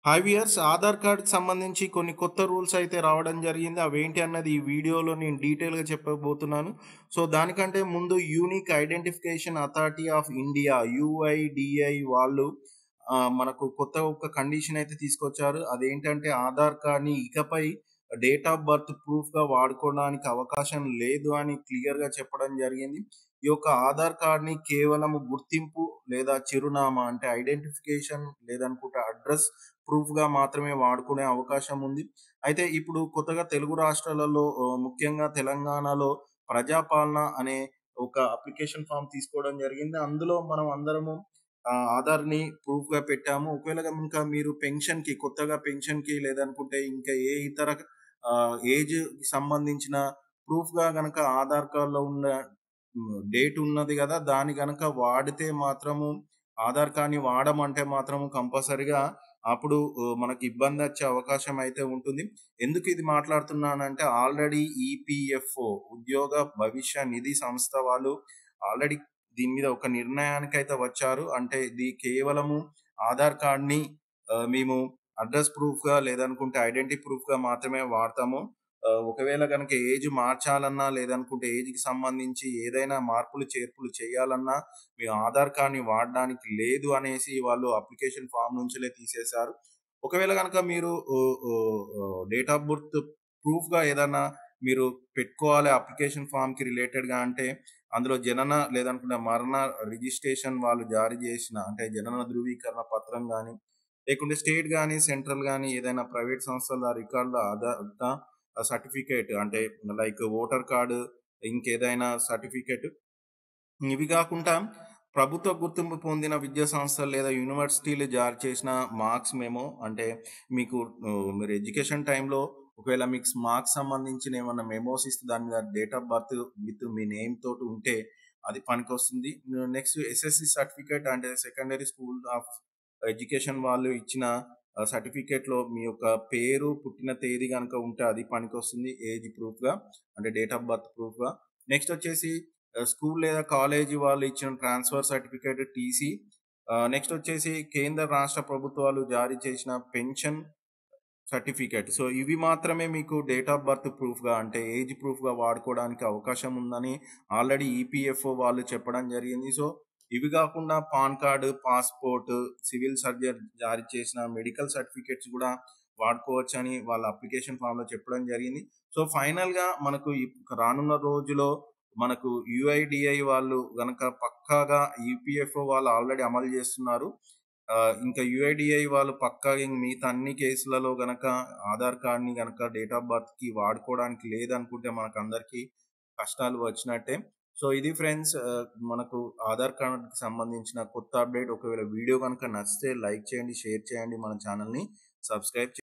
Hi viewers, Aadhaar కార్డ్‌కి సంబంధించి కొన్ని కొత్త రూల్స్ అయితే రావడం జరిగింది. అవేంటి అన్నది ఈ వీడియోలో నేను డీటెయిల్‌గా చెప్పబోతున్నాను. సో, దానికంటే ముందు unique identification authority of India UIDI వాళ్ళు మనకు కొత్త ఒక కండిషన్ అయితే తీసుకొచ్చారు. అదేంటంటే ఆధార్ కార్డ్‌ని ఇకపై డేట్ ఆఫ్ బర్త్ ప్రూఫ్‌గా వాడుకోవడానికి అవకాశం లేదు అని క్లియర్‌గా చెప్పడం జరిగింది. ఈ యొక్క ఆధార్ కార్డ్‌ని కేవలం గుర్తింపు లేదా చిరునామా అంటే ఐడెంటిఫికేషన్ లేదనుకుంటే అడ్రెస్ ప్రూఫ్‌గా మాత్రమే వాడుకునే అవకాశం ఉంది. అయితే ఇప్పుడు కొత్తగా తెలుగు రాష్ట్రాలలో ముఖ్యంగా తెలంగాణలో ప్రజాపాలన అనే ఒక అప్లికేషన్ ఫార్మ్ తీసుకోవడం జరిగింది. అందులో మనం అందరము ఆధార్‌ని ప్రూఫ్‌గా పెట్టాము. ఒకవేళ గనుక మీరు కొత్తగా పెన్షన్‌కి లేదనుకుంటే ఇంకా ఏ ఇతర ఏజ్‌కి సంబంధించిన ప్రూఫ్‌గా గనక ఆధార్ కార్డ్‌లో ఉన్న డేట్ ఉన్నది గదా! దాన్ని గనక వాడితే మాత్రము ఆధార్ కార్డ్‌ని వాడమంటే మాత్రము కంపల్సరీగా అప్పుడు మనకి ఇబ్బందొచ్చే అవకాశం అయితే ఉంటుంది. ఎందుకు ఇది మాట్లాడుతున్నానంటే ఆల్రెడీ ఈపీఎఫ్ఓ ఉద్యోగ భవిష్య నిధి సంస్థ వాళ్ళు ఆల్రెడీ దీని మీద ఒక నిర్ణయానికైతే వచ్చారు. అంటే ఇది కేవలము ఆధార్ కార్డ్‌ని మేము అడ్రెస్ ప్రూఫ్‌గా లేదనుకుంటే ఐడెంటిటీ ప్రూఫ్‌గా మాత్రమే వాడతాము. ఒకవేళ గనక ఏజ్ మార్చాలన్నా లేదనుకుంటే ఏజ్‌కి సంబంధించి ఏదైనా మార్పులు, చేర్పులు చేయాలన్నా మీ ఆధార్ కార్డ్‌ని వాడడానికి లేదు అనేసి వాళ్ళు అప్లికేషన్ ఫార్మ్ నుంచెలే తీసేశారు. ఒకవేళ గనక మీరు డేట్ ఆఫ్ బర్త్ ప్రూఫ్‌గా ఏదన్నా మీరు పెట్టుకోవాలి అప్లికేషన్ ఫార్మ్‌కి రిలేటెడ్‌గా అంటే అందులో జనన లేదనుకుంటే మరణ రిజిస్ట్రేషన్ వాళ్ళు జారీ చేసిన అంటే జనన ధృవీకరణ పత్రం గాని, లేకుంటే స్టేట్ గాని, సెంట్రల్ గాని ఏదైనా ప్రైవేట్ సంస్థల రికార్డుల ఆధారిత సర్టిఫికేట్ అంటే లైక్ ఓటర్ కార్డ్ ఇంకేదైనా సర్టిఫికేట్ ఇవి గాకుండా ప్రభుత్వ గుర్తింపు పొందిన విద్యా సంస్థలు లేదా యూనివర్సిటీలు జారీ చేసిన మార్క్స్ మెమో అంటే మీకు మీరు ఎడ్యుకేషన్ టైంలో ఒకవేళ మీకు మార్క్స్ సంబంధించిన ఏమన్నా మెమోస్ ఇస్తే దాని మీద date of birth with me name తోటి ఉంటే అది పనికొస్తుంది. నెక్స్ట్ ఎస్ఎస్‌సి సర్టిఫికేట్ అంటే సెకండరీ స్కూల్ ఆఫ్ ఎడ్యుకేషన్ వాళ్ళు ఇచ్చిన సర్టిఫికేట్‌లో మీ యొక్క పేరు, పుట్టిన తేదీ గనుక ఉంటే అది పనికొస్తుంది ఏజ్ ప్రూఫ్‌గా అంటే డేట్ ఆఫ్ బర్త్ ప్రూఫ్‌గా. నెక్స్ట్ వచ్చేసి స్కూల్ లేదా కాలేజీ వాళ్ళు ఇచ్చిన ట్రాన్స్‌ఫర్ సర్టిఫికేట్, టీసీ. నెక్స్ట్ వచ్చేసి కేంద్ర, రాష్ట్ర ప్రభుత్వాలు జారీ చేసిన పెన్షన్ సర్టిఫికేట్. సో, ఇవి మాత్రమే మీకు డేట్ ఆఫ్ బర్త్ ప్రూఫ్‌గా అంటే ఏజ్ ప్రూఫ్‌గా వాడుకోవడానికి అవకాశం ఉందని ఆల్రెడీ ఈపీఎఫ్ఓ వాళ్ళు చెప్పడం జరిగింది. సో, ఇవి గాకుండా pan card, passport, civil surgeon జారీ చేసిన మెడికల్ సర్టిఫికేట్స్ గూడా వాడుకోవచ్చని వాళ్ళ అప్లికేషన్ ఫార్మ్‌లో చెప్పడం జరిగింది. సో, ఫైనల్‌గా మనకు రానున్న రోజులో మనకు యూఐడీఐ వాళ్ళు గనక పక్కాగా ఈపీఎఫ్ఓ వాళ్ళు ఆల్రెడీ అమలు జేస్తున్నారు. ఇంకా యూఐడీఐ వాళ్ళు పక్కాగా మిగతా అన్ని కేసులలో గనక ఆధార్ కార్డ్‌ని గనక డేట్ ఆఫ్ బర్త్‌కి వాడుకోవడానికి లేదనుకుంటే మనకందరికీ కష్టాలు వచ్చినట్టే. సో, ఇది ఫ్రెండ్స్ మనకు ఆధార్ కార్డ్‌కి సంబంధించిన కొత్త అప్డేట్. ఒకవేళ వీడియో గనక నచ్చితే లైక్ చేయండి, షేర్ చేయండి. మన ఛానెల్‌ని సబ్స్క్రైబ్